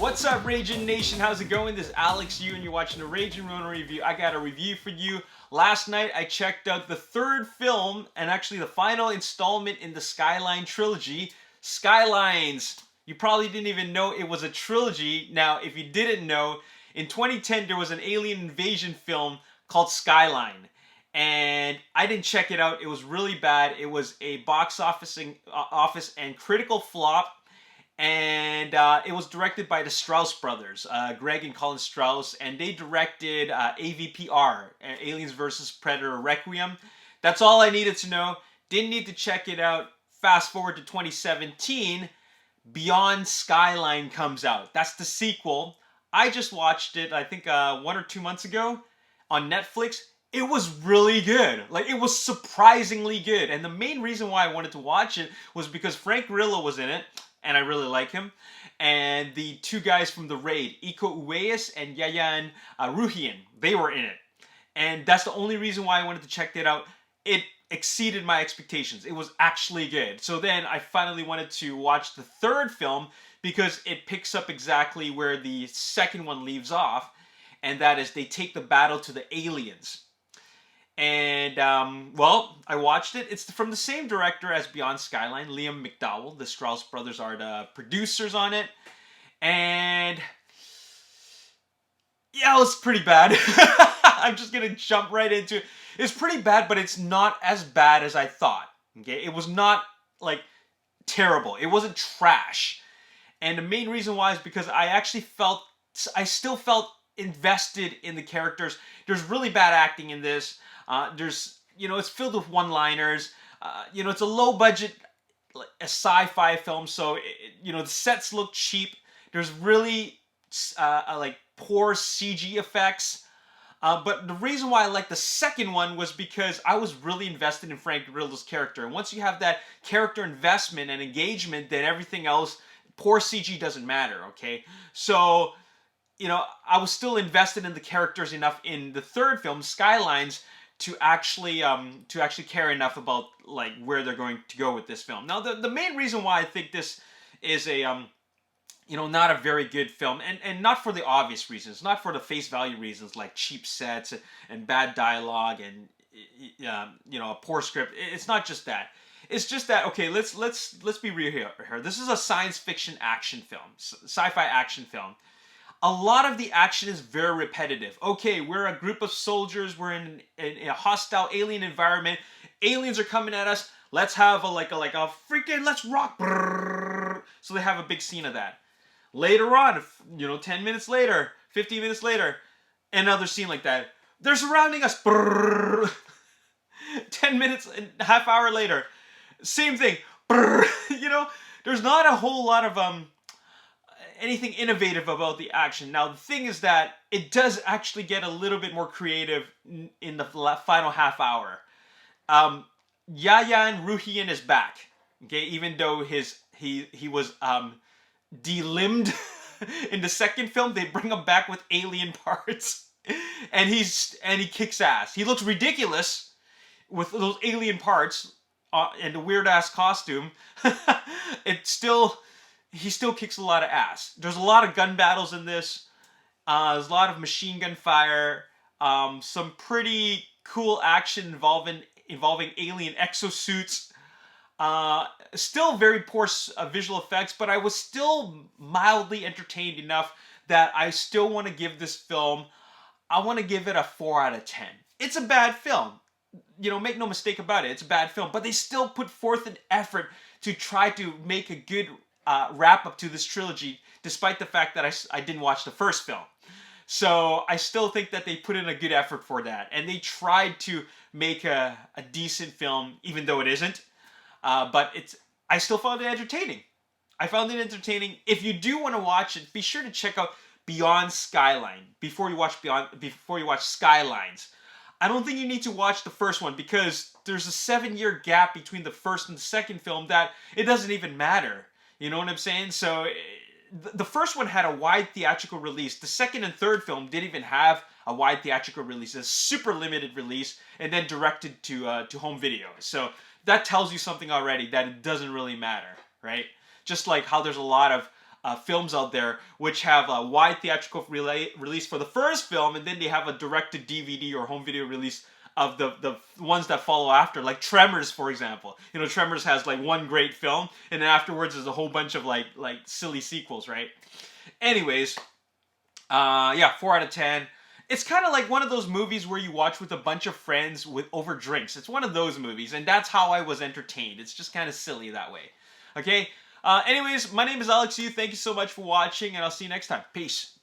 What's up, Ragin Nation? How's it going? This is Alex Yu, and you're watching the Ragin Ronin review. I got a review for you. Last night, I checked out the third film, and actually the final installment in the Skyline trilogy, Skylines. You probably didn't even know it was a trilogy. Now, if you didn't know, in 2010, there was an alien invasion film called Skyline. And I didn't check it out. It was really bad. It was a box office and critical flop. And it was directed by the Strauss brothers, Greg and Colin Strauss, and they directed AVPR, Aliens vs. Predator Requiem. That's all I needed to know. Didn't need to check it out. Fast forward to 2017, Beyond Skyline comes out. That's the sequel. I just watched it, I think 1 or 2 months ago on Netflix. It was really good. Like, it was surprisingly good. And the main reason why I wanted to watch it was because Frank Grillo was in it, and I really like him. And the two guys from The Raid, Iko Uwais and Yayan Ruhian, they were in it. And that's the only reason why I wanted to check it out. It exceeded my expectations. It was actually good. So then I finally wanted to watch the third film because it picks up exactly where the second one leaves off. And that is, they take the battle to the aliens. And, well, I watched it. It's from the same director as Beyond Skyline, Liam McDowell. The Strauss brothers are the producers on it. And, yeah, it was pretty bad. I'm just going to jump right into it. It's pretty bad, but it's not as bad as I thought. Okay, it was not, like, terrible. It wasn't trash. And the main reason why is because I still felt invested in the characters. There's really bad acting in this. It's filled with one-liners. It's a low-budget, a sci-fi film, so, the sets look cheap. There's really, poor CG effects. But the reason why I liked the second one was because I was really invested in Frank Grillo's character. And once you have that character investment and engagement, then everything else, poor CG doesn't matter, okay? So, I was still invested in the characters enough in the third film, Skylines, to actually care enough about like where they're going to go with this film. Now, the main reason why I think this is a not a very good film, and not for the obvious reasons, not for the face value reasons like cheap sets and bad dialogue and a poor script. It's not just that. It's just that, okay, let's be real here. This is a science fiction action film, sci-fi action film. A lot of the action is very repetitive. Okay, we're a group of soldiers. We're in a hostile alien environment. Aliens are coming at us. Let's have let's rock. Brrr. So they have a big scene of that. Later on, 10 minutes later, 15 minutes later, another scene like that. They're surrounding us. Brrr. 10 minutes, a half hour later, same thing. Brrr. There's not a whole lot of anything innovative about the action. Now, the thing is that it does actually get a little bit more creative in the final half hour. Yayan Ruhian is back. Okay, even though he was delimbed in the second film, they bring him back with alien parts, and he kicks ass. He looks ridiculous with those alien parts and the weird ass costume. He still kicks a lot of ass. There's a lot of gun battles in this. There's a lot of machine gun fire. Some pretty cool action involving alien exosuits. Still very poor visual effects, but I was still mildly entertained enough that I still want to give this film, I want to give it a 4 out of 10. It's a bad film. Make no mistake about it. It's a bad film, but they still put forth an effort to try to make a good wrap up to this trilogy, despite the fact that I didn't watch the first film. So I still think that they put in a good effort for that, and they tried to make a decent film, even though it isn't. But I still found it entertaining. I found it entertaining. If you do want to watch it, be sure to check out Beyond Skyline before you watch Skylines. I don't think you need to watch the first one because there's a 7-year gap between the first and the second film that it doesn't even matter. You know what I'm saying? So the first one had a wide theatrical release. The second and third film didn't even have a wide theatrical release. It's a super limited release and then directed to home video. So that tells you something already, that it doesn't really matter, right? Just like how there's a lot of films out there which have a wide theatrical release for the first film, and then they have a direct-to-DVD or home video release of the ones that follow after, like Tremors, for example. You know, Tremors has like one great film, and then afterwards there's a whole bunch of like silly sequels, right? Anyways, yeah, 4 out of 10. It's kind of like one of those movies where you watch with a bunch of friends with over drinks. It's one of those movies, and that's how I was entertained. It's just kind of silly that way. Okay? Anyways, my name is Alex Yu. Thank you so much for watching, and I'll see you next time. Peace.